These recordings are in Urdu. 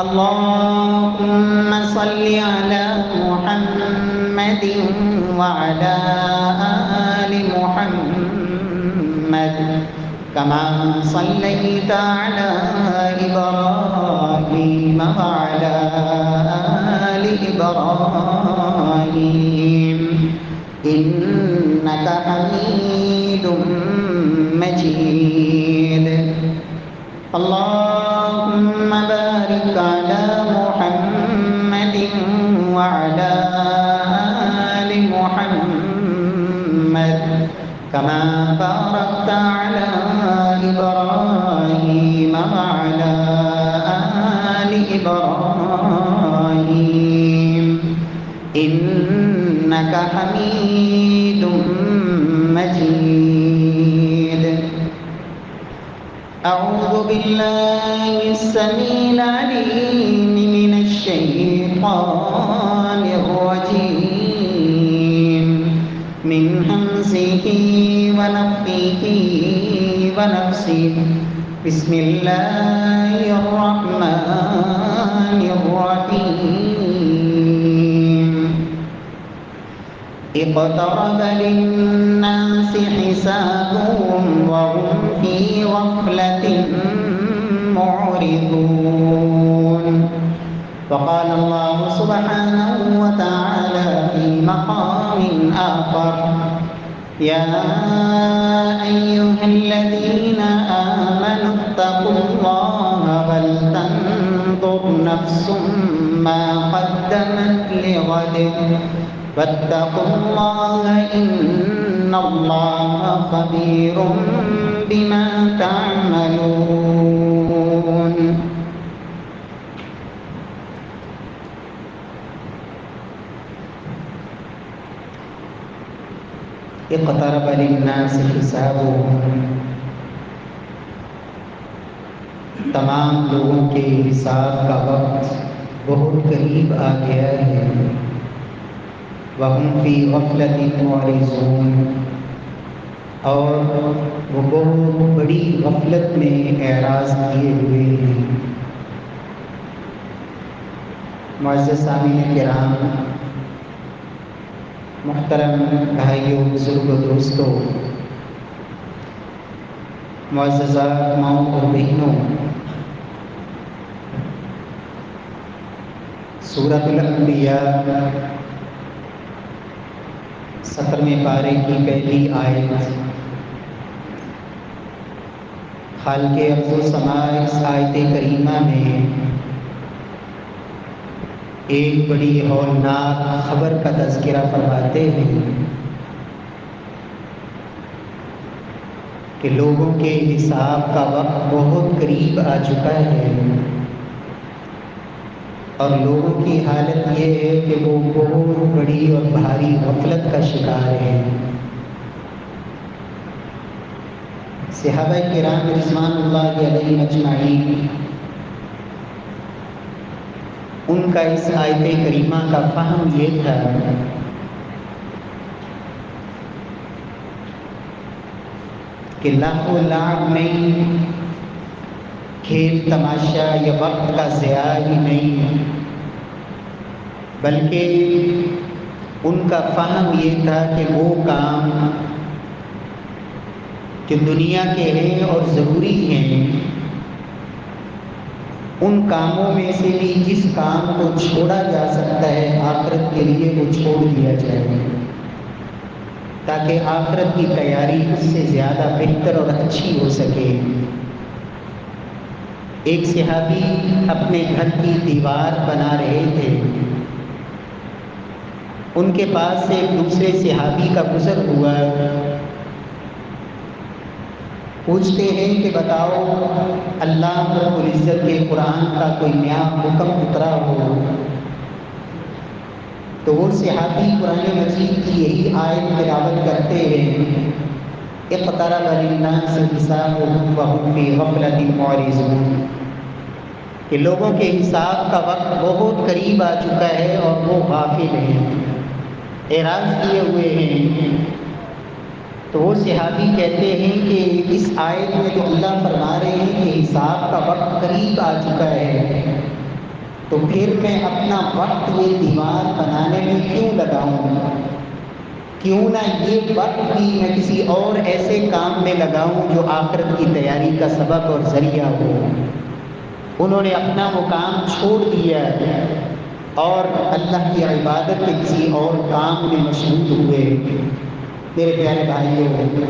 اللهم صل على محمد وعلى آل محمد كما صليت على إبراهيم وعلى آل إبراهيم إنك حميد مجيد. اللهم بارك على محمد وعلى آل محمد كما باركت على إبراهيم وعلى آل إبراهيم إنك حميد مجيد. أعوذ بالله السميع العليم من الشيطان الرجيم من همزه ونفخه ونفسه. بسم الله الرحمن الرحيم. اقترب للناس حسابهم وهم في غفلة معرضون. وقال الله سبحانه وتعالى في مقام آخر: يا أيها الذين آمنوا اتقوا الله ولتنظر نفس ما قدمت لغد واتقوا الله إن الله خبير بما تعملون. اقترب للناس حسابهم. تمام لوگوں کے حساب کا وقت بہت قریب آ گیا ہے. وَهُمْ فِي غَفْلَةٍ مُعْرِضُونَ. اور وہ بہت بڑی غفلت میں اعراض کیے ہوئے ہیں. معزز سامعین کرام، محترم بھائیوں، بزرگوں، دوستوں، معززات ماؤں اور بہنوں، سورۃ الانبیاء 17ویں پارے کی پہلی آیت، خالق ارض و سماء اس آیت کریمہ میں ایک بڑی ہولناک خبر کا تذکرہ فرماتے ہیں کہ لوگوں کے حساب کا وقت بہت قریب آ چکا ہے اور لوگوں کی حالت یہ ہے کہ وہ بہت بڑی اور بھاری غفلت کا شکار ہیں. صحابہ کرام رضوان اللہ علیہم اجمعین، ان کا اس آیت کریمہ کا فہم یہ تھا کہ لہو و لعب نہیں، کھیل تماشا یا وقت کا ضیاع ہی نہیں، بلکہ ان کا فہم یہ تھا کہ وہ کام جو دنیا کے ہیں اور ضروری ہیں، ان کاموں میں سے بھی جس کام کو چھوڑا جا سکتا ہے آخرت کے لیے وہ چھوڑ دیا جائے، تاکہ آخرت کی تیاری اس سے زیادہ بہتر اور اچھی ہو سکے. ایک صحابی اپنے گھر کی دیوار بنا رہے تھے. ان کے پاس سے ایک دوسرے صحابی کا گزر ہوا. پوچھتے ہیں کہ بتاؤ اللہ رب العزت کے قرآن کا کوئی نیا حکم اترا ہو. تو وہ صحابی قرآن مجید کی یہی آیت تلاوت کرتے ہیں: اقترب للناس حسابهم وهم في غفلة معرضون. کہ لوگوں کے حساب کا وقت بہت قریب آ چکا ہے اور وہ غافل ہیں، اعراض کیے ہوئے ہیں. تو وہ صحابی کہتے ہیں کہ اس آیت میں جو اللہ فرما رہے ہیں کہ حساب کا وقت قریب آ چکا ہے، تو پھر میں اپنا وقت یہ دیوار بنانے میں کیوں لگاؤں؟ کیوں نہ یہ وقت بھی میں کسی اور ایسے کام میں لگاؤں جو آخرت کی تیاری کا سبب اور ذریعہ ہو۔ انہوں نے اپنا وہ کام چھوڑ دیا اور اللہ کی عبادت کے کسی اور کام میں مشغول ہوئے۔ میرے پیارے بھائیوں،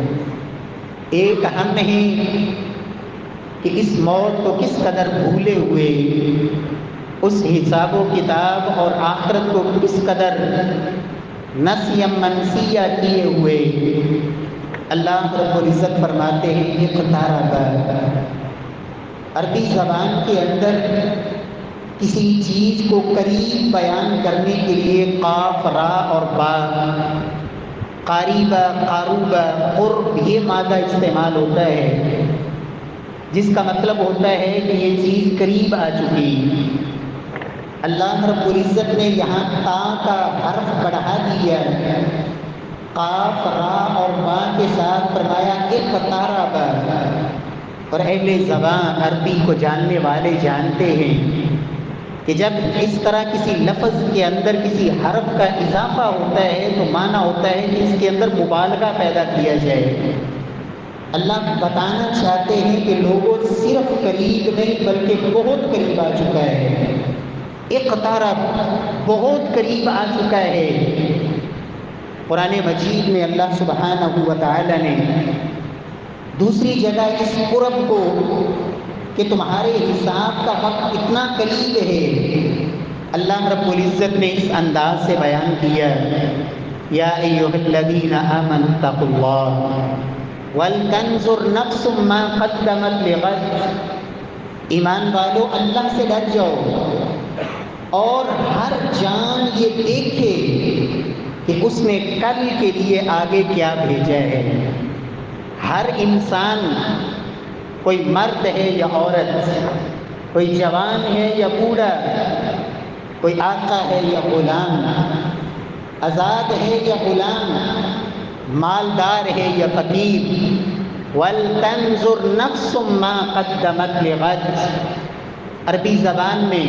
ایک ہم ہیں کہ اس موت کو کس قدر بھولے ہوئے، اس حساب و کتاب اور آخرت کو کس قدر نسیا منسیہ کیے ہوئے۔ اللہ رب العزت فرماتے ہیں اقترب۔ عربی زبان کے اندر کسی چیز کو قریب بیان کرنے کے لیے قاف، را اور با، قریبا، قاروبا، قرب، یہ مادہ استعمال ہوتا ہے، جس کا مطلب ہوتا ہے کہ یہ چیز قریب آ چکی۔ اللہ رب العزت نے یہاں تا کا حرف بڑھا دیا، قاف، را اور با کے ساتھ فرمایا اقترب۔ اور اہل زبان عربی کو جاننے والے جانتے ہیں کہ جب اس طرح کسی لفظ کے اندر کسی حرف کا اضافہ ہوتا ہے تو معنی ہوتا ہے کہ اس کے اندر مبالغہ پیدا کیا جائے۔ اللہ بتانا چاہتے ہیں کہ لوگوں صرف قریب نہیں بلکہ بہت قریب آ چکا ہے۔ اقترب، بہت قریب آ چکا ہے۔ قرآن مجید میں اللہ سبحانہ و تعالی نے دوسری جگہ اس قرب کو کہ تمہارے حساب کا وقت اتنا قریب ہے، اللہ رب العزت نے اس انداز سے بیان کیا، یا ایھا الذین آمنوا اتقوا اللہ ولتنظر نفس ما قدمت لغد۔ ایمان والو، اللہ سے ڈر جاؤ اور ہر جان یہ دیکھے کہ اس نے کل کے لیے آگے کیا بھیجا ہے۔ ہر انسان، کوئی مرد ہے یا عورت، کوئی جوان ہے یا بوڑھا، کوئی آقا ہے یا غلام، آزاد ہے یا غلام، مالدار ہے یا فقیر، وَلْتَنْظُرْ نَفْسٌ مَا قَدَّمَتْ لِغَدٍ۔ عربی زبان میں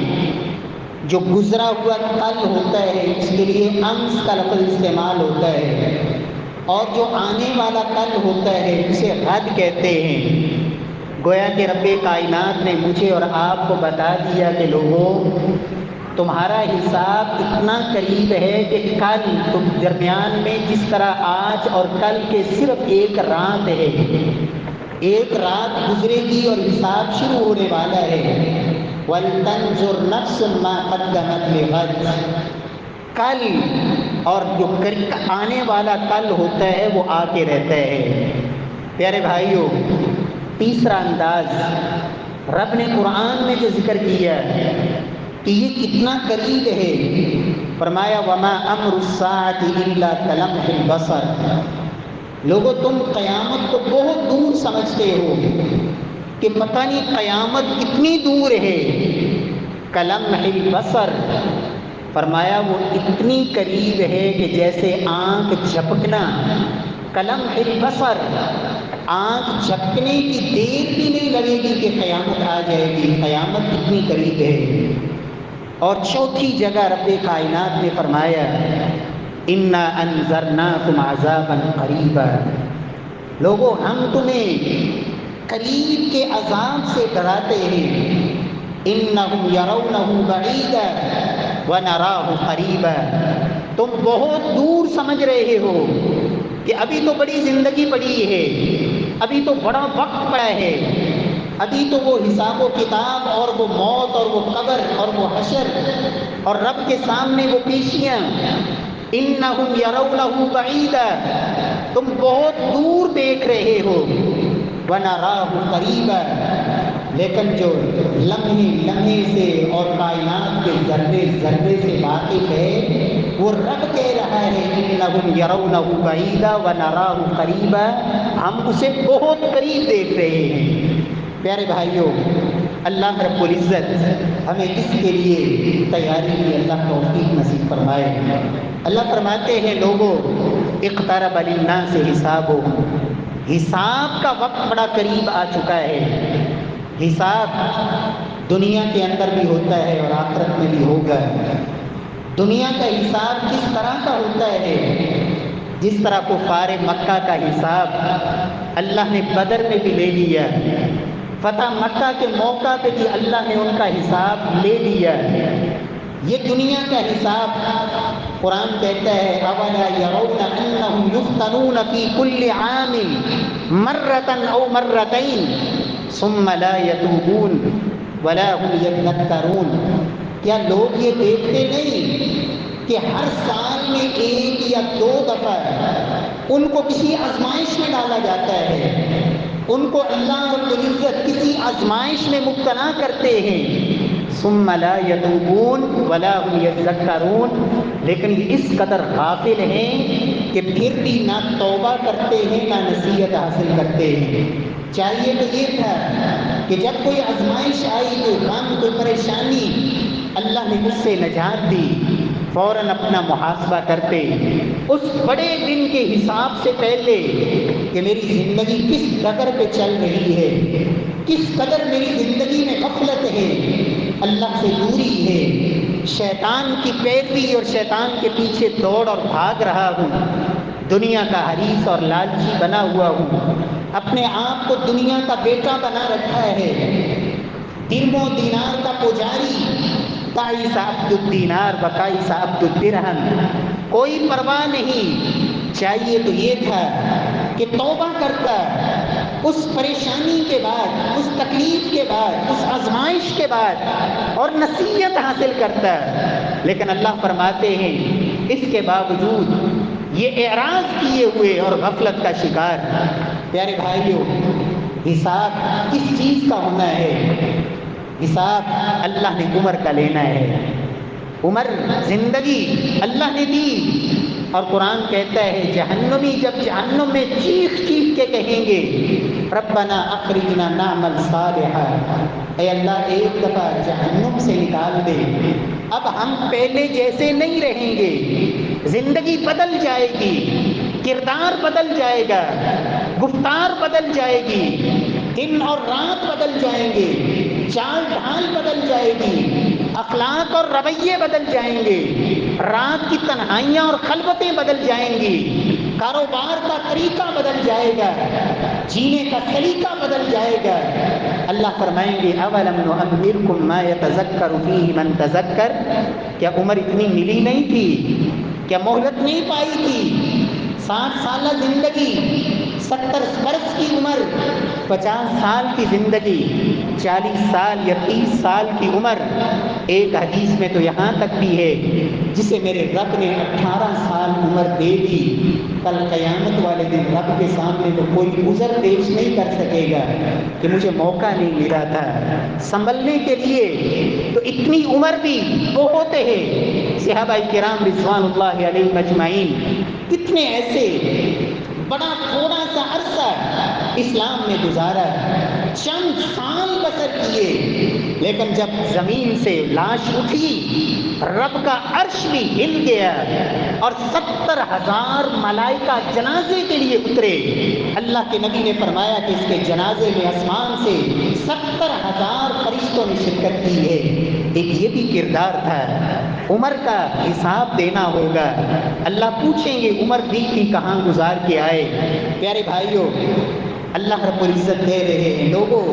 جو گزرا ہوا کل ہوتا ہے اس کے لیے امس کا لفظ استعمال ہوتا ہے، اور جو آنے والا کل ہوتا ہے اسے غد کہتے ہیں۔ گویا کہ رب کائنات نے مجھے اور آپ کو بتا دیا کہ لوگوں، تمہارا حساب اتنا قریب ہے کہ کل تم درمیان میں جس طرح آج اور کل کے صرف ایک رات ہے، ایک رات گزرے گی اور حساب شروع ہونے والا ہے۔ وَلْتَنْظُرْ نَفْسٌ مَا قَدَّمَتْ لِغَدٍ۔ کل اور جو آنے والا کل ہوتا ہے وہ آ کے رہتا ہے۔ پیارے بھائیوں، تیسرا انداز رب نے قرآن میں جو ذکر کیا کہ یہ کتنا قریب ہے، فرمایا وَمَا أَمْرُ السَّاعَةِ إِلَّا كَلَمْحِ الْبَصَرِ۔ لوگوں، تم قیامت کو بہت دور سمجھتے ہو کہ پتہ نہیں قیامت کتنی دور ہے۔ کلمح البصر، فرمایا وہ اتنی قریب ہے کہ جیسے آنکھ جھپکنا۔ کلمح البصر، آنکھ جھپکنے کی دیر بھی نہیں لگے گی کہ قیامت آ جائے گی، قیامت اتنی قریب ہے۔ اور چوتھی جگہ رب کائنات نے فرمایا انا انذرناکم عذابا قریبا۔ لوگوں، ہم تمہیں قریب کے عذاب سے ڈراتے ہیں۔ انہم یرونہ بعیدا ونراہ قریبا۔ تم بہت دور سمجھ رہے ہو کہ ابھی تو بڑی زندگی پڑی ہے، ابھی تو بڑا وقت پڑا ہے، ابھی تو وہ حساب و کتاب اور وہ موت اور وہ قبر اور وہ حشر اور رب کے سامنے وہ پیشیاں۔ انہم یرونہ بعیدا، تم بہت دور دیکھ رہے ہو، ونراہ قریبا، لیکن جو لمحے لمحے سے اور کائنات کے ذرے ذرے سے واقف ہے وہ رب کہہ رہا ہے انہم یرونہ بعیدا ونراہ قریبا، ہم اسے بہت قریب دیکھ رہے ہیں۔ پیارے بھائیوں، اللہ رب العزت ہمیں اس کے لیے تیاری کی اللہ توفیق نصیب فرمائے۔ اللہ فرماتے ہیں لوگوں، اقترب للناس حسابهم، حساب کا وقت بڑا قریب آ چکا ہے۔ حساب دنیا کے اندر بھی ہوتا ہے اور آخرت میں بھی ہوگا۔ دنیا کا حساب کس طرح کا ہوتا ہے؟ جس طرح کفار مکہ کا حساب اللہ نے بدر میں بھی لے لیا، فتح مکہ کے موقع پہ بھی اللہ نے ان کا حساب لے لیا۔ یہ دنیا کا حساب قرآن کہتا ہے اولا یرون انہم یفتنون فی کل عام مرۃ او مرتین ثم لا یتوبون ولا هم یذکرون۔ کیا لوگ یہ دیکھتے نہیں کہ ہر سال میں ایک یا دو دفعہ ان کو کسی آزمائش میں ڈالا جاتا ہے، ان کو اللہ رب العزت کسی آزمائش میں مبتلا کرتے ہیں، ثم لا یتوبون ولا هم یذکرون، لیکن یہ اس قدر غافل ہیں کہ پھر بھی نہ توبہ کرتے ہیں نہ نصیحت حاصل کرتے ہیں۔ چاہیے تو یہ تھا کہ جب کوئی آزمائش آئی، کوئی غم، کوئی پریشانی، اللہ نے اس سے نجات دی، فوراً اپنا محاسبہ کرتے اس بڑے دن کے حساب سے پہلے کہ میری زندگی کس ڈگر پہ چل رہی ہے، کس قدر میری زندگی میں غفلت ہے، اللہ سے دوری ہے، شیطان کی پیروی اور شیطان کے پیچھے دوڑ اور بھاگ رہا ہوں، دنیا کا حریص اور لالچی بنا ہوا ہوں، اپنے آپ کو دنیا کا بیٹا بنا رکھا ہے، درم و دینار کا پجاری، تعیس عبد الدینار وقائس عبد الدرہم، کوئی پرواہ نہیں۔ چاہیے تو یہ تھا کہ توبہ کرتا اس پریشانی کے بعد، اس تکلیف کے بعد، اس آزمائش کے بعد اور نصیحت حاصل کرتا، لیکن اللہ فرماتے ہیں اس کے باوجود یہ اعراض کیے ہوئے اور غفلت کا شکار۔ پیارے بھائیوں، حساب کس چیز کا ہونا ہے؟ حساب اللہ نے عمر کا لینا ہے۔ عمر زندگی اللہ نے دی، اور قرآن کہتا ہے جہنمی جب جہنم میں چیخ چیخ کے کہیں گے ربنا اخرجنا نعمل صالحا، اے اللہ ایک دفعہ جہنم سے نکال دے، اب ہم پہلے جیسے نہیں رہیں گے، زندگی بدل جائے گی، کردار بدل جائے گا، گفتار بدل جائے گی، دن اور رات بدل جائیں گے، چال ڈھال بدل جائے گی، اخلاق اور رویے بدل جائیں گے، رات کی تنہائیاں اور خلوتیں بدل جائیں گی، کاروبار کا طریقہ بدل جائے گا، جینے کا سلیقہ بدل جائے گا۔ اللہ فرمائیں گے اولم نعمرکم ما یتذکر فیہ من تذکر، کیا عمر اتنی ملی نہیں تھی؟ کیا مہلت نہیں پائی تھی؟ 60 سالہ زندگی، 70 برس کی عمر، 50 سال کی زندگی، 40 سال یا 30 سال کی عمر۔ ایک حدیث میں تو یہاں تک بھی ہے جسے میرے رب نے 18 سال عمر دے دی، کل قیامت والے دن رب کے سامنے تو کوئی عذر پیش نہیں کر سکے گا کہ مجھے موقع نہیں ملا تھا سنبھلنے کے لیے۔ تو اتنی عمر بھی بہت ہے۔ صحابہ کرام رضوان اللہ علیہم اجمعین کتنے ایسے بڑا تھوڑا سا عرصہ اسلام میں گزارا، چند سال بسر کیے، لیکن جب زمین سے لاش اٹھی رب کا عرش بھی ہل گیا اور 70,000 ملائکہ جنازے کے لیے اترے۔ اللہ کے نبی نے فرمایا کہ اس کے جنازے میں آسمان سے 70,000 فرشتوں نے شرکت کی ہے۔ ایک یہ بھی کردار تھا، عمر کا حساب دینا ہوگا۔ اللہ پوچھیں گے عمر دی تھی کہاں گزار کے آئے؟ پیارے بھائیوں، اللہ رب العزت کہہ رہے ہیں لوگوں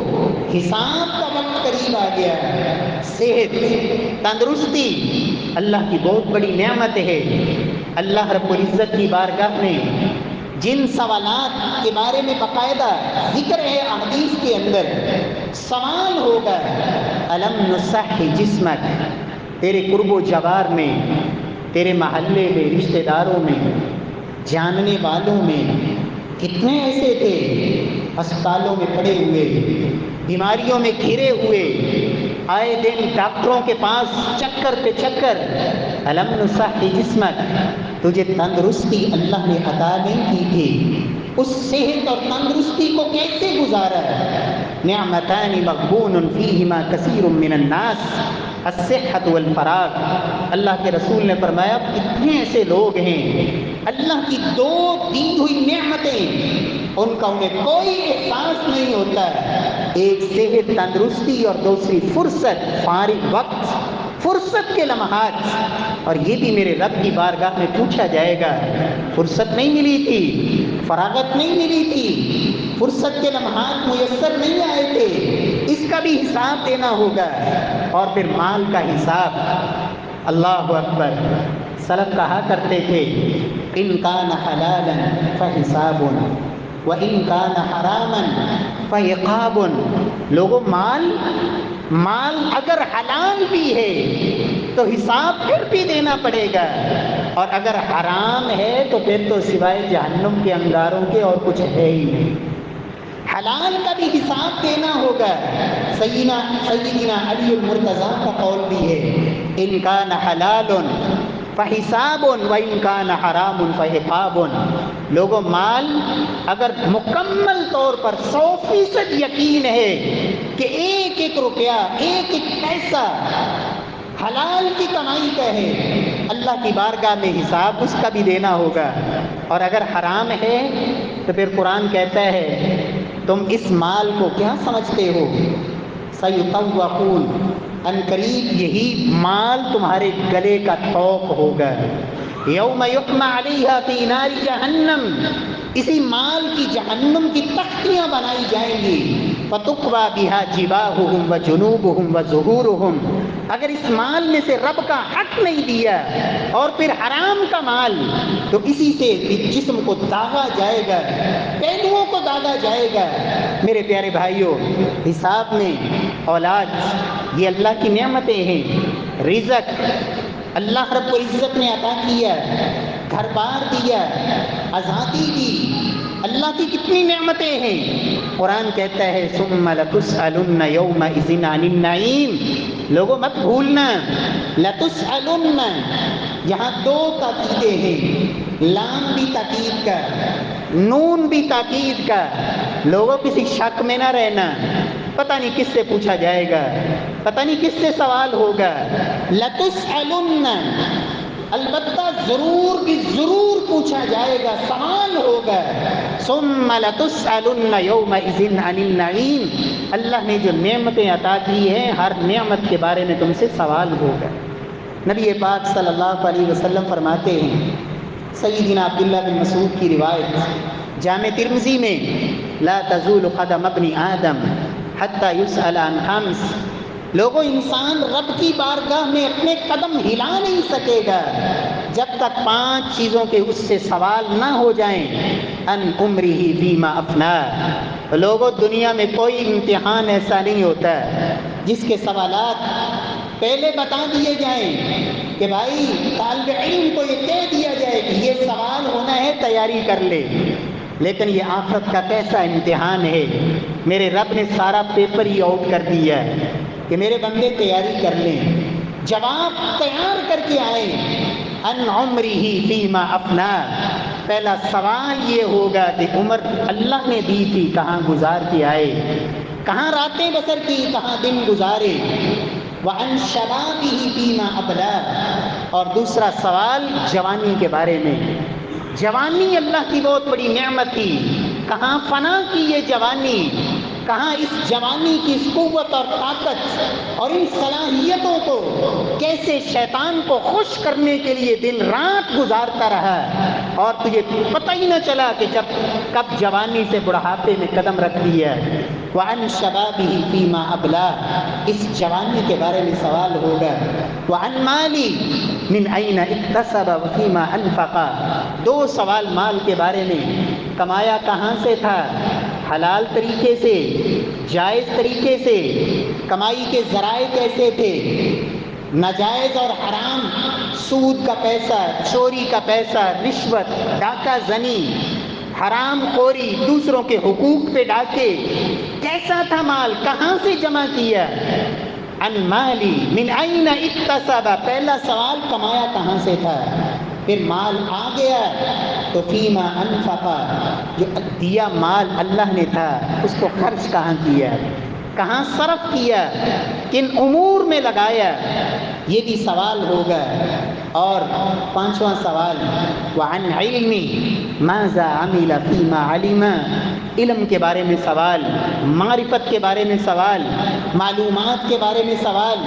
حساب کا وقت قریب آ گیا۔ صحت، تندرستی اللہ کی بہت بڑی نعمت ہے۔ اللہ رب العزت کی بارگاہ میں جن سوالات کے بارے میں باقاعدہ ذکر ہے احادیث کے اندر، سوال ہوگا الم نصح جسمک، تیرے قرب و جوار میں، تیرے محلے میں، رشتہ داروں میں، جاننے والوں میں کتنے ایسے تھے ہسپتالوں میں پڑے ہوئے، بیماریوں میں گھرے ہوئے، آئے دن ڈاکٹروں کے پاس چکر پہ چکر۔ الم نصح جسمک، تجھے تندرستی اللہ نے عطا نہیں کی تھی، اس صحت اور تندرستی کو کیسے گزارا؟ نعمتان مغبون فیہما کثیر من الناس، الصحت والفراغ۔ اللہ کے رسول نے فرمایا کتنے ایسے لوگ ہیں اللہ کی دو دی ہوئی نعمتیں ان کا انہیں کوئی احساس نہیں ہوتا ہے، ایک صحت تندرستی اور دوسری فرصت، فارغ وقت، فرصت کے لمحات، اور یہ بھی میرے رب کی بارگاہ میں پوچھا جائے گا۔ فرصت نہیں ملی تھی، فراغت نہیں ملی تھی، فرصت کے لمحات میسر نہیں آئے تھے، اس کا بھی حساب دینا ہوگا۔ اور پھر مال کا حساب، اللہ اکبر۔ سلف کہا کرتے تھے ان کان حلالا فحساب وان کان حراما فعقاب۔ لوگوں، مال اگر حلال بھی ہے تو حساب پھر بھی دینا پڑے گا، اور اگر حرام ہے تو پھر تو سوائے جہنم کے انگاروں کے اور کچھ ہے ہی نہیں۔ حلال کا بھی حساب دینا ہوگا۔ سیدنا علی المرتضیٰ کا قول بھی ہے ان کان حلال فحساب وان کان حرام فعقاب۔ لوگوں، مال اگر مکمل طور پر 100% یقین ہے کہ ایک ایک روپیہ، ایک ایک پیسہ حلال کی کمائی کا ہے، اللہ کی بارگاہ میں حساب اس کا بھی دینا ہوگا۔ اور اگر حرام ہے تو پھر قرآن کہتا ہے تم اس مال کو کیا سمجھتے ہو؟ سیطوقون، ان قریب یہی مال تمہارے گلے کا طوق ہوگا۔ یوم یحمى علیہا فی نار جہنم، اسی مال کی جہنم کی تختیاں بنائی جائیں گی۔ فتقوی بہا جباہہم وجنوبہم وظہورہم۔ اگر اس مال میں سے رب کا حق نہیں دیا اور پھر حرام کا مال، تو اسی سے جسم کو داغا جائے گا، پہلوؤں کو داغا جائے گا۔ میرے پیارے بھائیوں، حساب میں اولاد یہ اللہ کی نعمتیں ہیں، رزق اللہ رب العزت نے عطا کیا، گھر بار دیا، آزادی دی، اللہ کی کتنی نعمتیں ہیں۔ قرآن کہتا ہے ثم لتسألن یومئذ عن النعیم۔ لوگوں، مت بھولنا، لتسألن، یہاں دو تاکیدیں ہیں، لام بھی تاکید کا، نون بھی تاکید کا۔ لوگوں، کسی شک میں نہ رہنا، پتہ نہیں کس سے پوچھا جائے گا، پتہ نہیں کس سے سوال ہوگا۔ لتسألن، البتہ ضرور بھی ضرور پوچھا جائے گا، سوال ہوگا۔ ثم لتسألن یومئذ عن النعیم، اللہ نے جو نعمتیں عطا کی ہیں ہر نعمت کے بارے میں تم سے سوال ہوگا۔ نبی پاک صلی اللہ علیہ وسلم فرماتے ہیں، سیدنا عبداللہ بن مسعود کی روایت جامع ترمذی میں، لا تزول قدم ابن آدم حتی یسأل عن خمس۔ لوگوں، انسان رب کی بارگاہ میں اپنے قدم ہلا نہیں سکے گا جب تک 5 چیزوں کے اس سے سوال نہ ہو جائیں۔ ان عمرہ فیما افنیٰ۔ لوگوں، دنیا میں کوئی امتحان ایسا نہیں ہوتا جس کے سوالات پہلے بتا دیے جائیں کہ بھائی طالب علم کو یہ کہہ دیا جائے کہ یہ سوال ہونا ہے، تیاری کر لے۔ لیکن یہ آخرت کا کیسا امتحان ہے، میرے رب نے سارا پیپر ہی آؤٹ کر دیا ہے کہ میرے بندے تیاری کر لیں، جواب تیار کر کے آئیں۔ ان عمرہ فیما افنیٰ، پہلا سوال یہ ہوگا کہ عمر اللہ نے دی تھی کہاں گزار کے آئے، کہاں راتیں بسر کی، کہاں دن گزارے۔ وعن شبابہ فیما ابلیٰ، اور دوسرا سوال جوانی کے بارے میں۔ جوانی اللہ کی بہت بڑی نعمت تھی، کہاں فنا کی یہ جوانی، کہاں اس جوانی کی اس قوت اور طاقت اور ان صلاحیتوں کو کیسے شیطان کو خوش کرنے کے لیے دن رات گزارتا رہا، اور تجھے پتہ ہی نہ چلا کہ کب جوانی سے بڑھاپے میں قدم رکھ دیا۔ وعن شبابہ فیما ابلیٰ، اس جوانی کے بارے میں سوال ہوگا۔ وعن مالی من این اکتسب وفیما انفق، 2 سوال مال کے بارے میں، کمایا کہاں سے تھا، حلال طریقے سے، جائز طریقے سے، کمائی کے ذرائع کیسے تھے، ناجائز اور حرام، سود کا پیسہ، چوری کا پیسہ، رشوت، ڈاکہ زنی، حرام خوری، دوسروں کے حقوق پہ ڈاکے، کیسا تھا مال، کہاں سے جمع کیا۔ عن مالی من این اکتسب، پہلا سوال کمایا کہاں سے تھا، پھر مال آ گیا تو فیما انفق، جو دیا مال اللہ نے تھا اس کو خرچ کہاں کیا، کہاں صرف کیا، کن امور میں لگایا، یہ بھی سوال ہوگا۔ اور پانچواں سوال وعن علم ماذا عمل فيما علم، علم کے بارے میں سوال، معرفت کے بارے میں سوال، معلومات کے بارے میں سوال.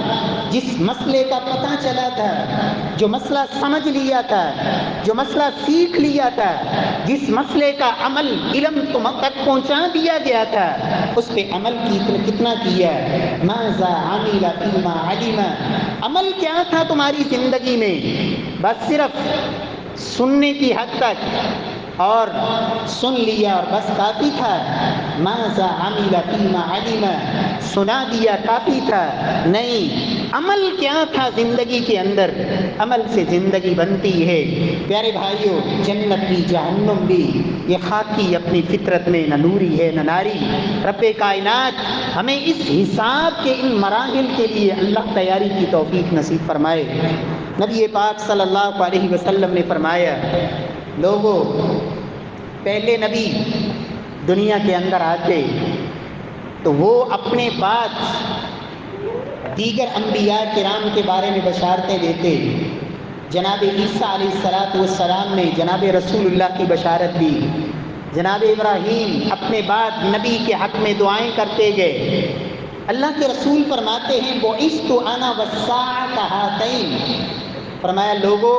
جس مسئلے کا پتہ چلا تھا، جو مسئلہ سمجھ لیا تھا، جو مسئلہ سیکھ لیا تھا، جس مسئلے کا عمل علم تم تک پہنچا دیا گیا تھا، اس پہ عمل کتنا کیا. ماذا عمل فيما علم، عمل کیا تھا تمہاری زندگی میں؟ بس صرف سننے کی حد تک اور سن لیا اور بس کافی تھا. ماذا عمل فيما علم، سنا دیا کافی تھا؟ نہیں، عمل کیا تھا زندگی کے اندر؟ عمل سے زندگی بنتی ہے. پیارے بھائیوں، جنت بھی جہنم بھی یہ خاکی اپنی فطرت میں نہ نوری ہے نہ ناری. رب کائنات ہمیں اس حساب کے ان مراحل کے لیے اللہ تیاری کی توفیق نصیب فرمائے. نبی پاک صلی اللہ علیہ وسلم نے فرمایا، لوگوں، پہلے نبی دنیا کے اندر آتے تو وہ اپنے بعد دیگر انبیاء کرام کے بارے میں بشارتیں دیتے. جناب عیسیٰ علیہ السلام نے جناب رسول اللہ کی بشارت دی. جناب ابراہیم اپنے بعد نبی کے حق میں دعائیں کرتے گئے. اللہ کے رسول فرماتے ہیں بعثت انا والساعة هاتین، فرمایا لوگوں،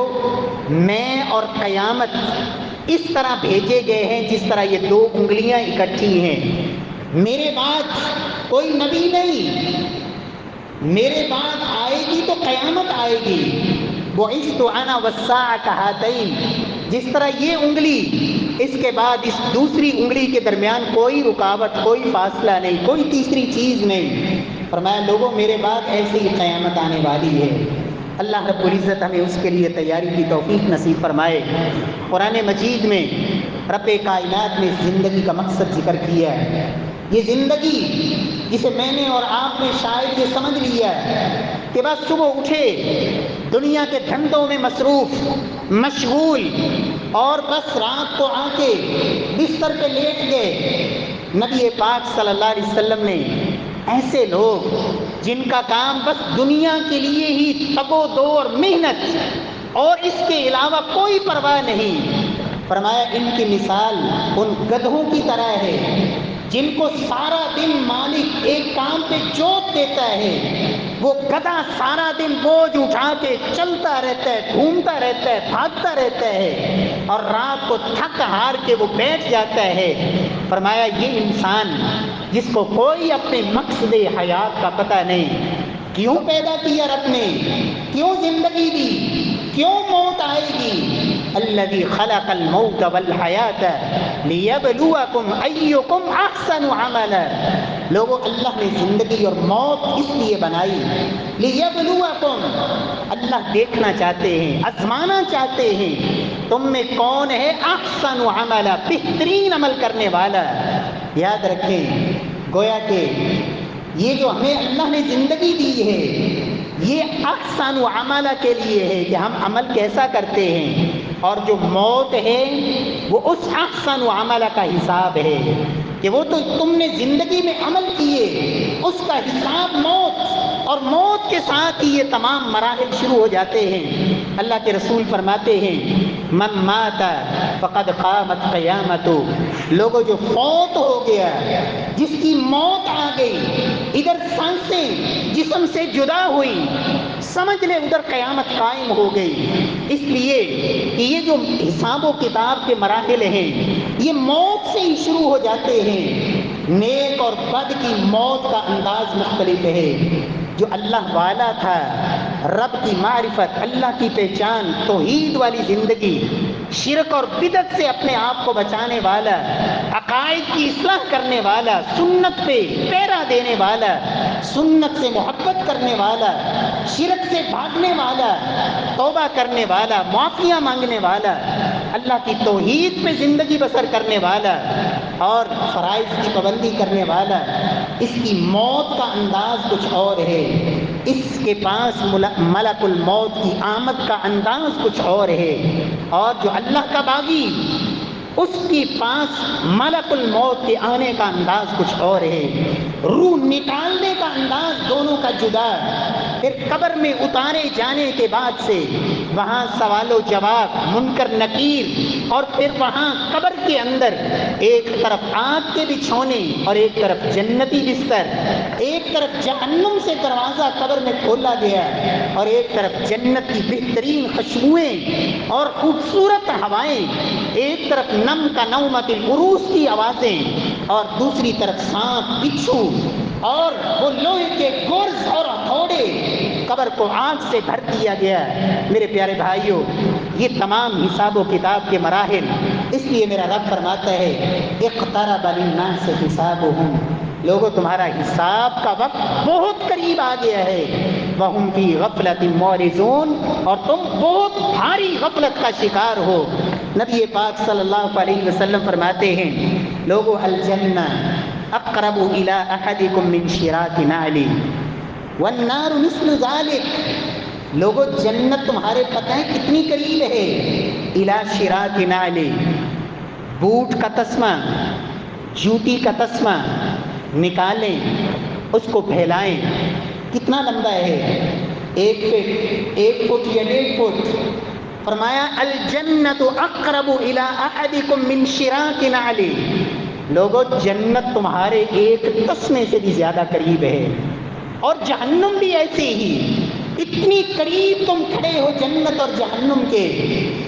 میں اور قیامت اس طرح بھیجے گئے ہیں جس طرح یہ دو انگلیاں اکٹھی ہیں. میرے بعد کوئی نبی نہیں، میرے بعد آئے گی تو قیامت آئے گی. بعثت انا والساعة هاتین، جس طرح یہ انگلی اس کے بعد اس دوسری انگلی کے درمیان کوئی رکاوٹ، کوئی فاصلہ نہیں، کوئی تیسری چیز نہیں. فرمایا لوگوں، میرے بعد ایسی ہی قیامت آنے والی ہے. اللہ رب العزت ہمیں اس کے لیے تیاری کی توفیق نصیب فرمائے. قرآن مجید میں رب کائنات نے زندگی کا مقصد ذکر کیا ہے. یہ زندگی جسے میں نے اور آپ نے شاید یہ سمجھ لیا کہ بس صبح اٹھے دنیا کے دھندوں میں مصروف مشغول اور بس رات کو آ کے بستر پہ لیٹ گئے. نبی پاک صلی اللہ علیہ وسلم نے ایسے لوگ جن کا کام بس دنیا کے لیے ہی تگ و دو اور محنت اور اس کے علاوہ کوئی پرواہ نہیں، فرمایا ان کی مثال ان گدھوں کی طرح ہے جن کو سارا دن مالک ایک کام پہ جوت دیتا ہے. وہ گدھا سارا دن بوجھ اٹھا کے چلتا رہتا ہے، گھومتا رہتا ہے، بھاگتا رہتا ہے اور رات کو تھک ہار کے وہ بیٹھ جاتا ہے. فرمایا یہ انسان جس کو کوئی اپنے مقصد حیات کا پتہ نہیں، کیوں پیدا کیا رب نے، کیوں زندگی دی، کیوں موت آئے گی. الذی خلق الموت والحیات لیبلوکم ایکم احسن عملا. لوگوں، اللہ نے زندگی اور موت اس لیے بنائی، لیبلوکم، اللہ دیکھنا چاہتے ہیں، آزمانا چاہتے ہیں تم میں کون ہے احسن عملا، بہترین عمل کرنے والا. یاد رکھیں، گویا کہ یہ جو ہمیں اللہ نے زندگی دی ہے یہ احسن عملہ کے لیے ہے کہ ہم عمل کیسا کرتے ہیں، اور جو موت ہے وہ اس احسن عملہ کا حساب ہے کہ وہ تو تم نے زندگی میں عمل کیے، اس کا حساب موت، اور موت کے ساتھ ہی یہ تمام مراحل شروع ہو جاتے ہیں. اللہ کے رسول فرماتے ہیں من مات فقد قامت قیامت. لوگوں، جو فوت ہو گیا، جس کی موت آ گئی، ادھر سانسیں جسم سے جدا ہوئی، سمجھ لے ادھر قیامت قائم ہو گئی. اس لیے کہ یہ جو حساب و کتاب کے مراحل ہیں یہ موت سے ہی شروع ہو جاتے ہیں. نیک اور بد کی موت کا انداز مختلف ہے. جو اللہ والا تھا، رب کی معرفت، اللہ کی پہچان، توحید والی زندگی، شرک اور بدعت سے اپنے آپ کو بچانے والا، عقائد کی اصلاح کرنے والا، سنت پہ پیرا دینے والا، سنت سے محبت کرنے والا، شرک سے بھاگنے والا، توبہ کرنے والا، معافیاں مانگنے والا، اللہ کی توحید پہ زندگی بسر کرنے والا اور فرائض کی پابندی کرنے والا، اس کی موت کا انداز کچھ اور ہے. اس کے پاس ملک الموت کی آمد کا انداز کچھ اور ہے. اور جو اللہ کا باغی، اس کے پاس ملک الموت کے آنے کا انداز کچھ اور ہے. روح نکالنے کا انداز دونوں کا جدا. پھر قبر میں اتارے جانے کے بعد سے وہاں سوال و جواب، منکر نکیر، اور پھر وہاں قبر کے اندر ایک طرف آگ کے بچھونے اور ایک طرف جنتی بستر، ایک طرف جہنم سے دروازہ قبر میں کھولا گیا اور ایک طرف جنت کی بہترین خوشبوئیں اور خوبصورت ہوائیں، ایک طرف نم کا نومت العروس کی آوازیں اور دوسری طرف سانپ، بچھو اور وہ لوہے کے گرز اور ہتھوڑے، قبر کو آگ سے بھر دیا گیا۔ میرے پیارے بھائیوں، یہ تمام حساب و کتاب کے مراحل، اس لیے میرا رب فرماتا ہے اقترب للناس حسابهم، لوگوں تمہارا حساب کا وقت بہت قریب آ گیا ہے، وہم فی غفلۃ معرضون، اور تم بہت بھاری غفلت کا شکار ہو۔ نبی پاک صلی اللہ علیہ وسلم فرماتے ہیں لوگوں الجنہ اقرب الی احدکم من شراک نعل والنار مثل ذلک، لوگوں جنت تمہارے پتہ ہے کتنی قریب ہے، الی شراک نعل، بوٹ کا تسمہ، جوتی کا تسمہ نکالیں، اس کو پھیلائیں، کتنا لمبا ہے، 1 فٹ، 1 فٹ یا 1.5 فٹ۔ فرمایا الجنت اقرب الی احدکم من شراک نعل، لوگوں جنت تمہارے ایک تسمے سے بھی زیادہ قریب ہے، اور جہنم بھی ایسے ہی، اتنی قریب تم کھڑے ہو جنت اور جہنم کے۔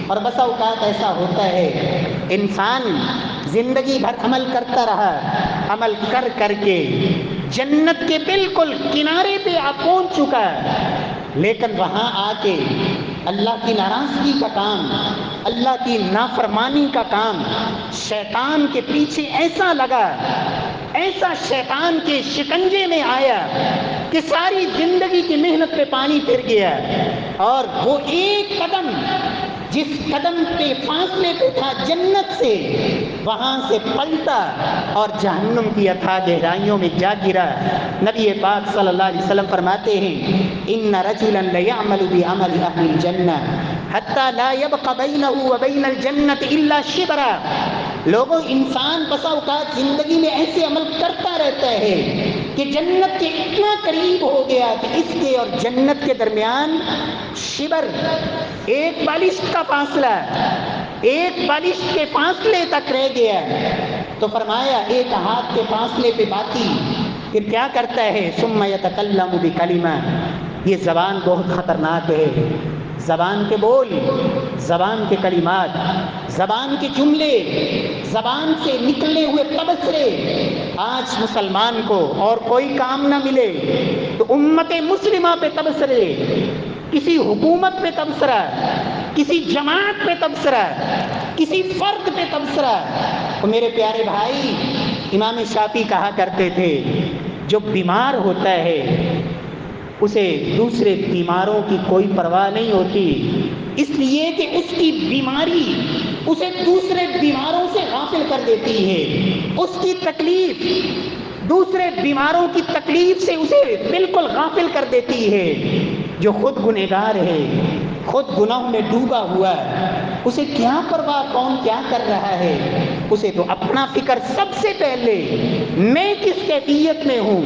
اور بسا اوقات ایسا ہوتا ہے انسان زندگی بھر عمل کرتا رہا، عمل کر کر کے جنت کے بالکل کنارے پہ پہنچ چکا، لیکن وہاں آ کے اللہ کی ناراضگی کا کام، اللہ کی نافرمانی کا کام، شیطان کے پیچھے ایسا لگا، ایسا شیطان کے شکنجے میں آیا کہ ساری زندگی کی محنت پہ پانی پھر گیا، اور وہ ایک قدم جس قدم پہ فاصلے پہ تھا جنت سے، وہاں سے پلٹا اور جہنم کی اتھاہ گہرائیوں میں جا گرا۔ نبی پاک صلی اللہ علیہ وسلم فرماتے ہیں ان رجلا لیعمل بعمل اہل الجنہ حتی لا یبق بینہ وبین الجنۃ الا شبرا، لوگوں انسان بسا اوقات زندگی میں ایسے عمل کرتا رہتا ہے کہ جنت کے اتنا قریب ہو گیا کہ اس کے اور جنت کے درمیان شبر، ایک بالشت کا فاصلہ، ایک بالشت کے فاصلے تک رہ گیا، تو فرمایا ایک ہاتھ کے فاصلے پہ باقی، پھر کیا کرتا ہے ثم یتکلم بکلمہ، یہ زبان بہت خطرناک ہے، زبان کے بول، زبان کے کلمات، زبان کے جملے، زبان سے نکلنے ہوئے تبصرے، آج مسلمان کو اور کوئی کام نہ ملے تو امت مسلمہ پہ تبصرے، کسی حکومت پہ تبصرہ، کسی جماعت پہ تبصرہ، کسی فرد پہ تبصرہ۔ تو میرے پیارے بھائی، امام شافعی کہا کرتے تھے جو بیمار ہوتا ہے اسے دوسرے بیماروں کی کوئی پرواہ نہیں ہوتی، اس لیے کہ اس کی بیماری اسے دوسرے بیماروں سے غافل کر دیتی ہے، اس کی تکلیف دوسرے بیماروں کی تکلیف سے اسے بالکل غافل کر دیتی ہے۔ جو خود گنہگار ہے، خود گناہ میں ڈوبا ہوا ہے، اسے کیا پرواہ کون کیا کر رہا ہے، اسے تو اپنا فکر سب سے پہلے میں کس کیفیت میں ہوں۔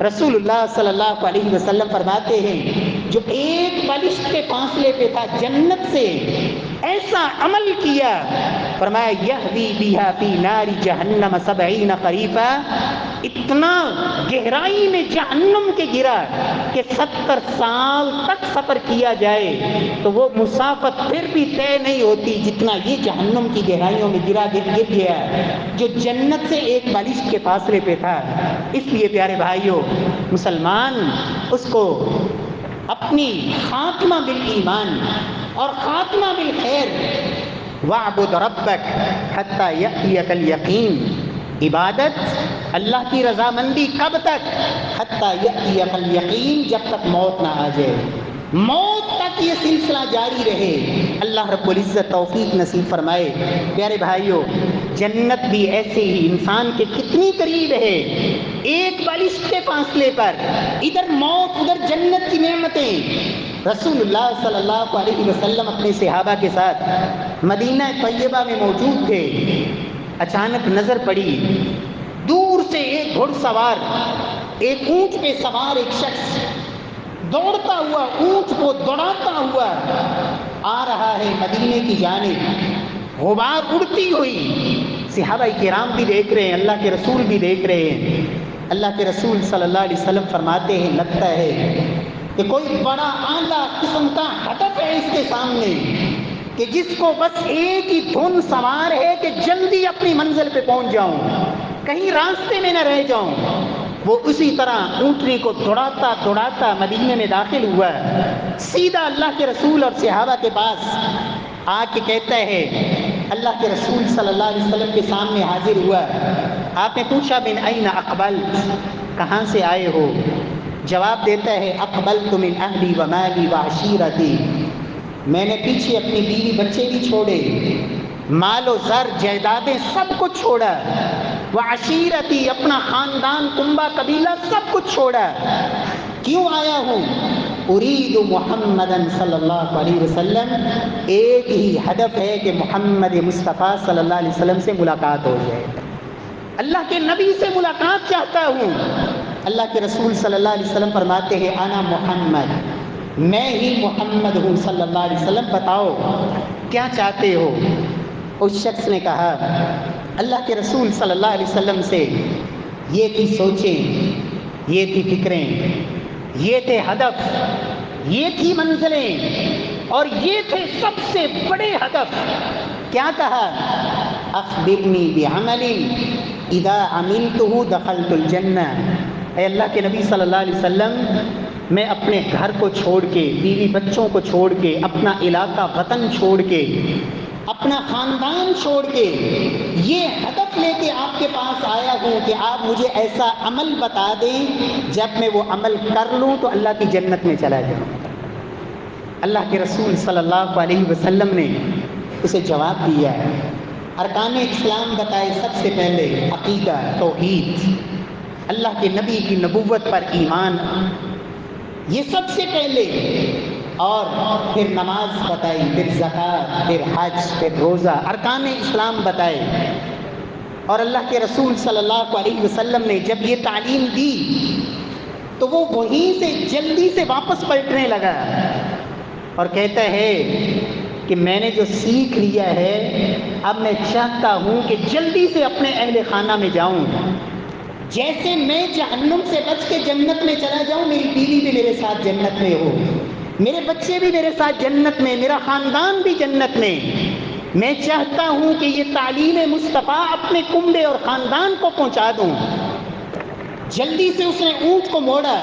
رسول اللہ صلی اللہ علیہ وسلم فرماتے ہیں جو ایک بالشت کے فاصلے پہ تھا جنت سے، ایسا عمل کیا، فرمایا یہوی بہا فی نار جہنم 70 خریفا، اتنا گہرائی میں جہنم کے گرا کہ 70 سال تک سفر کیا جائے تو وہ مسافت پھر بھی طے نہیں ہوتی جتنا یہ جہنم کی گہرائیوں میں گر گیا جو جنت سے ایک بالشت کے فاصلے پہ تھا۔ اس لیے پیارے بھائیوں، مسلمان اس کو اپنی خاتمہ بالایمان اور خاتمہ بالخیر، وَاعْبُدْ رَبَّكَ حَتَّى يَأْتِيَكَ الْيَقِينُ، عبادت اللہ کی رضامندی کب تک؟ حَتَّى يَأْتِيَكَ الْيَقِينُ، جب تک موت نہ آ جائے، موت تک یہ سلسلہ جاری رہے۔ اللہ رب العزت توفیق نصیب فرمائے۔ پیارے بھائیوں، جنت بھی ایسے ہی انسان کے کتنی قریب ہے، ایک بالشت کے فاصلے پر، ادھر موت ادھر جنت کی نعمتیں۔ رسول اللہ صلی اللہ علیہ وسلم اپنے صحابہ کے ساتھ مدینہ طیبہ میں موجود تھے، اچانک نظر پڑی، دور سے ایک گھڑ سوار، ایک اونٹ پہ سوار ایک شخص دوڑتا ہوا، اونٹ کو دوڑاتا ہوا آ رہا ہے مدینے کی جانب، غبار اڑتی ہوئی۔ صحابہ کرام بھی دیکھ رہے ہیں، اللہ کے رسول بھی دیکھ رہے ہیں۔ اللہ کے رسول صلی اللہ علیہ وسلم فرماتے ہیں لگتا ہے کہ کوئی بڑا اعلیٰ قسم کا ہدف ہے اس کے سامنے، کہ جس کو بس ایک ہی دھن سوار ہے کہ جلدی اپنی منزل پہ پہنچ جاؤں، کہیں راستے میں نہ رہ جاؤں۔ وہ اسی طرح اونٹنی کو دوڑاتا دوڑاتا مدینے میں داخل ہوا، سیدھا اللہ کے رسول اور صحابہ کے پاس آ کے کہتا ہے، اللہ کے رسول صلی اللہ علیہ وسلم کے سامنے حاضر ہوا۔ آپ نے پوچھا من این اقبلت، کہاں سے آئے ہو؟ جواب دیتا ہے اقبلت من اہلی و مالی و عشیرتی، میں نے پیچھے اپنی بیوی بچے بھی چھوڑے، مال و زر جائیدادیں سب کچھ چھوڑا، وہ عشیرتی اپنا خاندان کنبہ قبیلہ سب کچھ چھوڑا۔ کیوں آیا ہوں؟ ارید محمدن صلی اللہ علیہ وسلم، ایک ہی ہدف ہے کہ محمد مصطفیٰ صلی اللہ علیہ وسلم سے ملاقات ہو جائے، اللہ کے نبی سے ملاقات چاہتا ہوں۔ اللہ کے رسول صلی اللہ علیہ وسلم فرماتے ہیں انا محمد، میں ہی محمد ہوں صلی اللہ علیہ وسلم، بتاؤ کیا چاہتے ہو؟ اس شخص نے کہا اللہ کے رسول صلی اللہ علیہ وسلم سے یہ تھی سوچیں، یہ تھی فکریں، یہ تھے ہدف، یہ تھی منزلیں، اور یہ تھے سب سے بڑے ہدف۔ کیا کہا؟ اخبرنی بعمل اذا عملته دخلت الجنہ، اے اللہ کے نبی صلی اللہ علیہ وسلم، میں اپنے گھر کو چھوڑ کے، بیوی بچوں کو چھوڑ کے، اپنا علاقہ وطن چھوڑ کے، اپنا خاندان چھوڑ کے یہ ہدف لے کے آپ کے پاس آیا ہوں کہ آپ مجھے ایسا عمل بتا دیں جب میں وہ عمل کر لوں تو اللہ کی جنت میں چلا جاؤں۔ اللہ کے رسول صلی اللہ علیہ وسلم نے اسے جواب دیا ہے، ارکان اسلام بتائے، سب سے پہلے عقیدہ، توحید، اللہ کے نبی کی نبوت پر ایمان، یہ سب سے پہلے، اور پھر نماز بتائی، پھر زکوٰۃ، پھر حج، پھر روزہ، ارکان اسلام بتائے۔ اور اللہ کے رسول صلی اللہ علیہ وسلم نے جب یہ تعلیم دی تو وہ وہیں سے جلدی سے واپس پلٹنے لگا اور کہتا ہے کہ میں نے جو سیکھ لیا ہے اب میں چاہتا ہوں کہ جلدی سے اپنے اہل خانہ میں جاؤں، جیسے میں جہنم سے بچ کے جنت میں چلا جاؤں، میری بیوی بھی میرے ساتھ جنت میں ہو، میرے بچے بھی میرے ساتھ جنت میں، میرا خاندان بھی جنت میں۔ میں چاہتا ہوں کہ یہ تعلیم مصطفیٰ اپنے کنبے اور خاندان کو پہنچا دوں۔ جلدی سے اس نے اونٹ کو موڑا،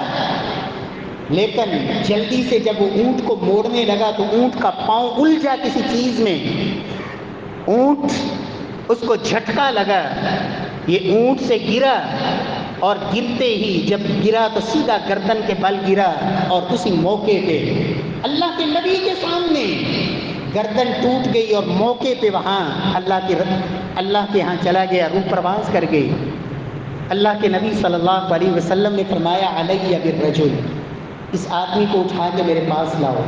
لیکن جلدی سے جب وہ اونٹ کو موڑنے لگا تو اونٹ کا پاؤں الجھا کسی چیز میں، اونٹ اس کو جھٹکا لگا، یہ اونٹ سے گرا، اور گرتے ہی جب گرا تو سیدھا گردن کے بل گرا، اور اسی موقع پہ اللہ کے نبی کے سامنے گردن ٹوٹ گئی، اور موقع پہ وہاں اللہ کے ہاں چلا گیا، روح پرواز کر گئی۔ اللہ کے نبی صلی اللہ علیہ وسلم نے فرمایا علیہ بالرجل، اس آدمی کو اٹھا کے میرے پاس لاؤ۔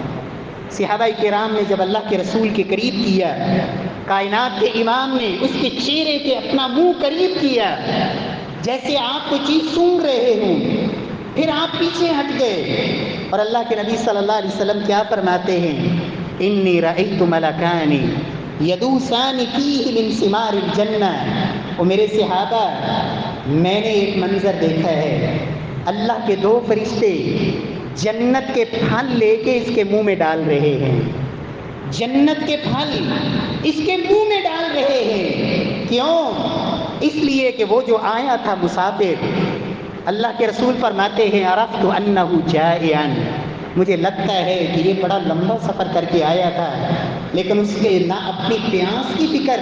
صحابہ کرام نے جب اللہ کے رسول کے قریب کیا، کائنات کے امام نے اس کے چہرے کے اپنا منہ قریب کیا جیسے آپ کوئی چیز سونگھ رہے ہوں، پھر آپ پیچھے ہٹ گئے، اور اللہ کے نبی صلی اللہ علیہ وسلم کیا فرماتے ہیں؟ انی رأیت ملکان یدوسان فیہ من ثمار الجنہ، وہ میرے صحابہ، میں نے ایک منظر دیکھا ہے، اللہ کے دو فرشتے جنت کے پھل لے کے اس کے منہ میں ڈال رہے ہیں، جنت کے پھل اس کے منہ میں ڈال رہے ہیں۔ کیوں؟ اس لیے کہ وہ جو آیا تھا مسافر، اللہ کے رسول فرماتے ہیں عرفت انہ جائع، مجھے لگتا ہے کہ یہ بڑا لمبا سفر کر کے آیا تھا، لیکن اس کے نہ اپنی پیاس کی فکر،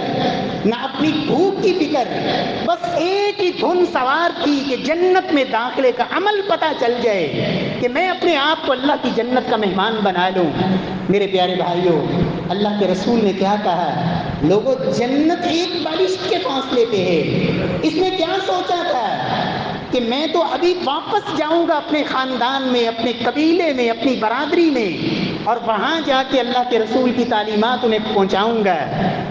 نہ اپنی بھوک کی فکر، بس ایک ہی دھن سوار تھی کہ جنت میں داخلے کا عمل پتہ چل جائے، کہ میں اپنے آپ کو اللہ کی جنت کا مہمان بنا لوں۔ میرے پیارے بھائیوں، اللہ کے رسول نے کیا کہا؟ لوگوں، جنت ایک بارش کے فاصلے پہ ہے۔ اس نے کیا سوچا تھا کہ میں تو ابھی واپس جاؤں گا اپنے خاندان میں، اپنے قبیلے میں، اپنی برادری میں، اور وہاں جا کے اللہ کے رسول کی تعلیمات انہیں پہنچاؤں گا،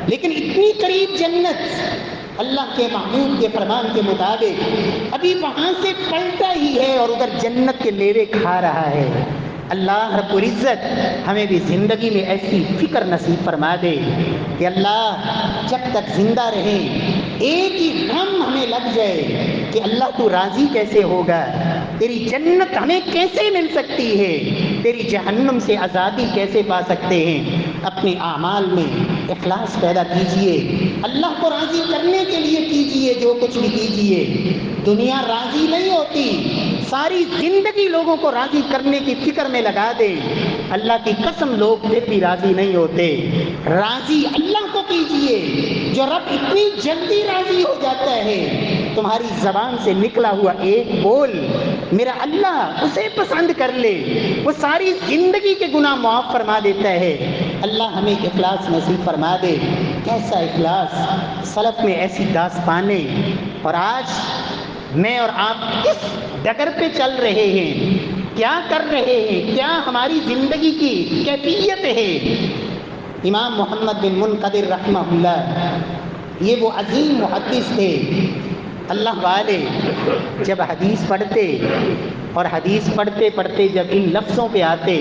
لیکن اتنی قریب جنت اللہ کے محبوب کے فرمان کے مطابق ابھی وہاں سے پلٹا ہی ہے اور ادھر جنت کے میوے کھا رہا ہے۔ اللہ رب العزت ہمیں بھی زندگی میں ایسی فکر نصیب فرما دے کہ اللہ جب تک زندہ رہیں ایک ہی غم ہمیں لگ جائے کہ اللہ تو راضی کیسے ہوگا، تیری جنت ہمیں کیسے مل سکتی ہے، تیری جہنم سے آزادی کیسے پا سکتے ہیں۔ اپنے اعمال میں اخلاص پیدا کیجئے، اللہ کو راضی کرنے کے لیے کیجئے، جو کچھ بھی کیجئے۔ دنیا راضی نہیں ہوتی، ساری زندگی لوگوں کو راضی کرنے کی فکر میں لگا دے، اللہ کی قسم لوگ پھر بھی راضی نہیں ہوتے۔ راضی اللہ کو کیجئے، جو رب اتنی جلدی راضی ہو جاتا ہے، تمہاری زبان سے نکلا ہوا ایک بول میرا اللہ اسے پسند کر لے، وہ ساری زندگی کے گناہ معاف فرما دیتا ہے۔ اللہ ہمیں اخلاص نصیب فرما دے۔ کیسا اخلاص، سلف میں ایسی داستانیں، اور آج میں اور آپ کس ڈگر پہ چل رہے ہیں، کیا کر رہے ہیں، کیا ہماری زندگی کی کیفیت ہے۔ امام محمد بن منقدر رحمہ اللہ، یہ وہ عظیم محدث تھے، اللہ والے، جب حدیث پڑھتے اور حدیث پڑھتے پڑھتے جب ان لفظوں پہ آتے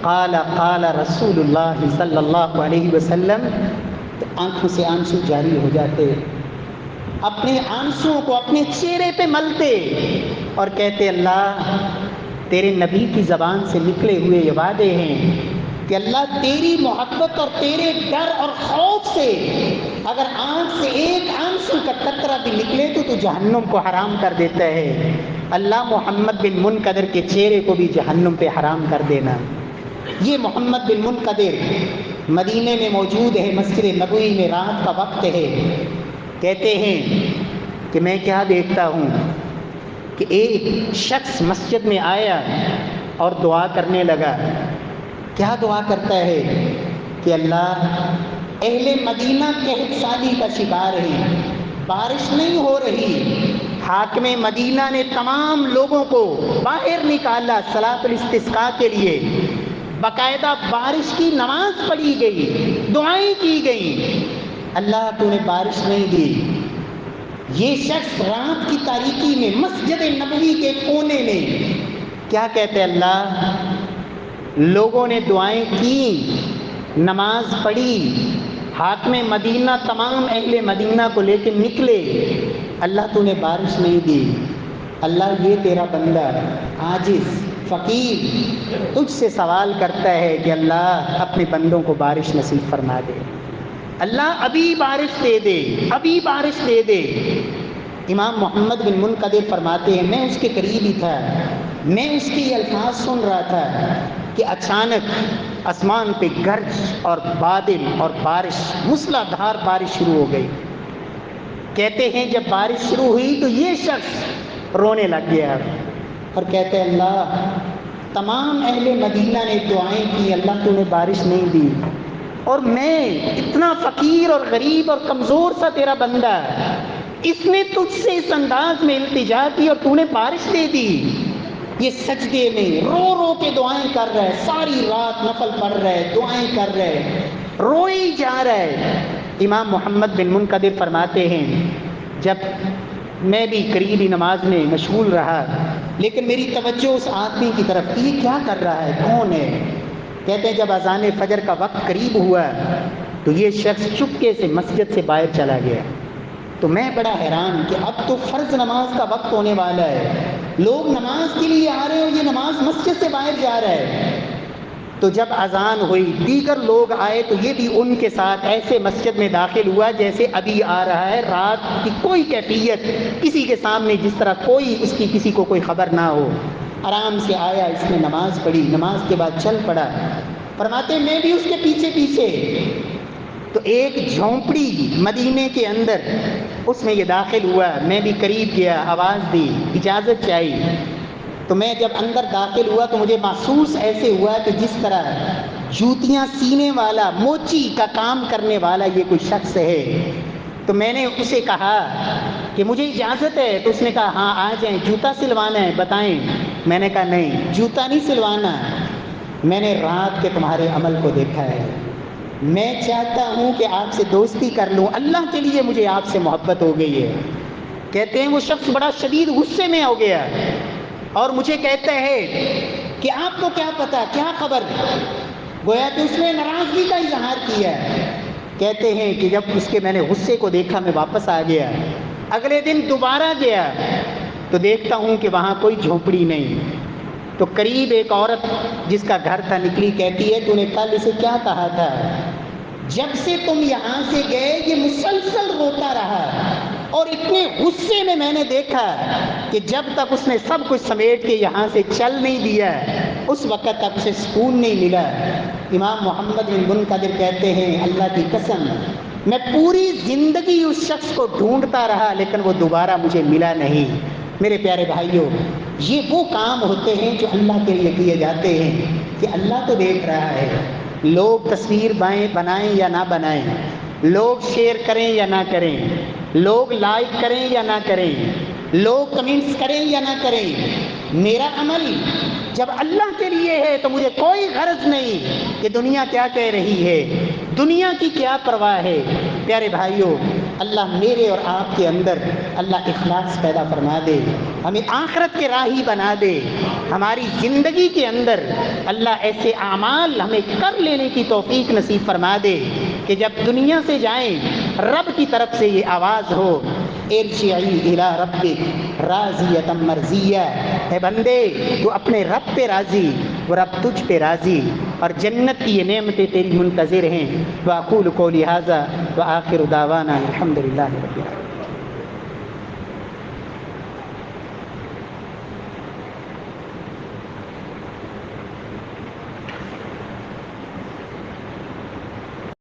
قال قال رسول اللہ صلی اللہ علیہ وسلم، تو آنکھوں سے آنسو جاری ہو جاتے، اپنے آنسوؤں کو اپنے چہرے پہ ملتے اور کہتے اللہ تیرے نبی کی زبان سے نکلے ہوئے یہ وعدے ہیں کہ اللہ تیری محبت اور تیرے ڈر اور خوف سے اگر آنکھ سے ایک آنسو کا قطرہ بھی نکلے تو جہنم کو حرام کر دیتا ہے۔ اللہ محمد بن منقدر کے چہرے کو بھی جہنم پہ حرام کر دینا۔ یہ محمد بن منقدر مدینے میں موجود ہے، مسجد نبوی میں رات کا وقت ہے، کہتے ہیں کہ میں کیا دیکھتا ہوں کہ ایک شخص مسجد میں آیا اور دعا کرنے لگا۔ کیا دعا کرتا ہے کہ اللہ اہل مدینہ قحط سالی کا شکار ہے، بارش نہیں ہو رہی، حاکم مدینہ نے تمام لوگوں کو باہر نکالا صلاۃ الاستسقاء کے لیے، باقاعدہ بارش کی نماز پڑھی گئی، دعائیں کی گئیں، اللہ تو نے بارش نہیں دی۔ یہ شخص رات کی تاریکی میں مسجد نبوی کے کونے میں کیا کہتے اللہ لوگوں نے دعائیں کی، نماز پڑھی، حاکم مدینہ تمام اہل مدینہ کو لے کے نکلے، اللہ تو نے بارش نہیں دی۔ اللہ یہ تیرا بندہ عاجز فقیر تجھ سے سوال کرتا ہے کہ اللہ اپنے بندوں کو بارش نصیب فرما دے، اللہ ابھی بارش دے دے، ابھی بارش دے دے۔ امام محمد بن منقدر فرماتے ہیں میں اس کے قریب ہی تھا، میں اس کے یہ الفاظ سن رہا تھا کہ اچانک آسمان پہ گرج اور بادل اور بارش، موسلا دھار بارش شروع ہو گئی۔ کہتے ہیں جب بارش شروع ہوئی تو یہ شخص رونے لگ گیا اور کہتے اللہ تمام اہل مدینہ نے دعائیں کی، اللہ تو نے بارش نہیں دی، اور میں اتنا فقیر اور غریب اور کمزور سا تیرا بندہ، اس نے تجھ سے اس انداز میں التجا کی اور تو نے بارش دے دی۔ یہ سجدے میں رو رو کے دعائیں کر رہا ہے، ساری رات نفل پڑھ رہا ہے، دعائیں کر رہا ہے، روئی جا رہا ہے۔ امام محمد بن منقدر فرماتے ہیں جب میں بھی قریبی نماز میں مشغول رہا لیکن میری توجہ اس آدمی کی طرف تھی، یہ کیا کر رہا ہے، کون ہے؟ کہتے ہیں جب اذان فجر کا وقت قریب ہوا تو یہ شخص چپکے سے مسجد سے باہر چلا گیا۔ تو میں بڑا حیران کہ اب تو فرض نماز کا وقت ہونے والا ہے، لوگ نماز کے لیے آ رہے ہیں اور یہ نماز مسجد سے باہر جا رہا ہے۔ تو جب اذان ہوئی دیگر لوگ آئے تو یہ بھی ان کے ساتھ ایسے مسجد میں داخل ہوا جیسے ابھی آ رہا ہے، رات کی کوئی کیفیت کسی کے سامنے جس طرح کوئی اس کی کسی کو کوئی خبر نہ ہو، آرام سے آیا، اس نے نماز پڑھی، نماز کے بعد چل پڑا۔ فرماتے میں بھی اس کے پیچھے پیچھے، تو ایک جھونپڑی مدینے کے اندر اس میں یہ داخل ہوا، میں بھی قریب گیا، آواز دی، اجازت چاہیے۔ تو میں جب اندر داخل ہوا تو مجھے محسوس ایسے ہوا کہ جس طرح جوتیاں سینے والا، موچی کا کام کرنے والا یہ کوئی شخص ہے۔ تو میں نے اسے کہا کہ مجھے اجازت ہے؟ تو اس نے کہا ہاں آ جائیں، جوتا سلوانا ہے بتائیں؟ میں نے کہا نہیں، جوتا نہیں سلوانا، میں نے رات کے تمہارے عمل کو دیکھا ہے، میں چاہتا ہوں کہ آپ سے دوستی کر لوں، اللہ کے لیے مجھے آپ سے محبت ہو گئی ہے۔ کہتے ہیں وہ شخص بڑا شدید غصے میں ہو گیا اور مجھے کہتا ہے کہ آپ کو کیا پتا، کیا خبر؟ گویا کہ اس نے ناراضگی کا اظہار کیا ہے۔ کہتے ہیں کہ جب اس کے میں نے غصے کو دیکھا، میں واپس آ گیا، اگلے دن دوبارہ گیا تو دیکھتا ہوں کہ وہاں کوئی جھونپڑی نہیں۔ تو قریب ایک عورت جس کا گھر تھا نکلی، کہتی ہے تو نے کل اسے کیا کہا تھا؟ جب سے تم یہاں سے گئے یہ مسلسل روتا رہا، اور اتنے غصے میں نے دیکھا کہ جب تک اس نے سب کچھ سمیٹ کے یہاں سے چل نہیں دیا اس وقت تک اسے سکون نہیں ملا۔ امام محمد بن منکدر کہتے ہیں اللہ کی قسم میں پوری زندگی اس شخص کو ڈھونڈتا رہا لیکن وہ دوبارہ مجھے ملا نہیں۔ میرے پیارے بھائیوں، یہ وہ کام ہوتے ہیں جو اللہ کے لیے کیے جاتے ہیں کہ اللہ تو دیکھ رہا ہے، لوگ تصویر بنائیں یا نہ بنائیں، لوگ شیئر کریں یا نہ کریں، لوگ لائک کریں یا نہ کریں، لوگ کمنٹس کریں یا نہ کریں، میرا عمل جب اللہ کے لیے ہے تو مجھے کوئی غرض نہیں کہ دنیا کیا کہہ رہی ہے، دنیا کی کیا پرواہ ہے۔ پیارے بھائیوں، اللہ میرے اور آپ کے اندر اللہ اخلاص پیدا فرما دے، ہمیں آخرت کے راہی بنا دے، ہماری زندگی کے اندر اللہ ایسے اعمال ہمیں کر لینے کی توفیق نصیب فرما دے کہ جب دنیا سے جائیں رب کی طرف سے یہ آواز ہو ارجعی الی ربک راضیۃ مرضیہ، اے بندے تو اپنے رب پہ راضی، وہ رب تجھ پہ راضی، اور جنت کی یہ نعمتیں تیری منتظر ہیں۔ واقول قولی ھذا وآخر دعوانا الحمد للہ رب العالمین۔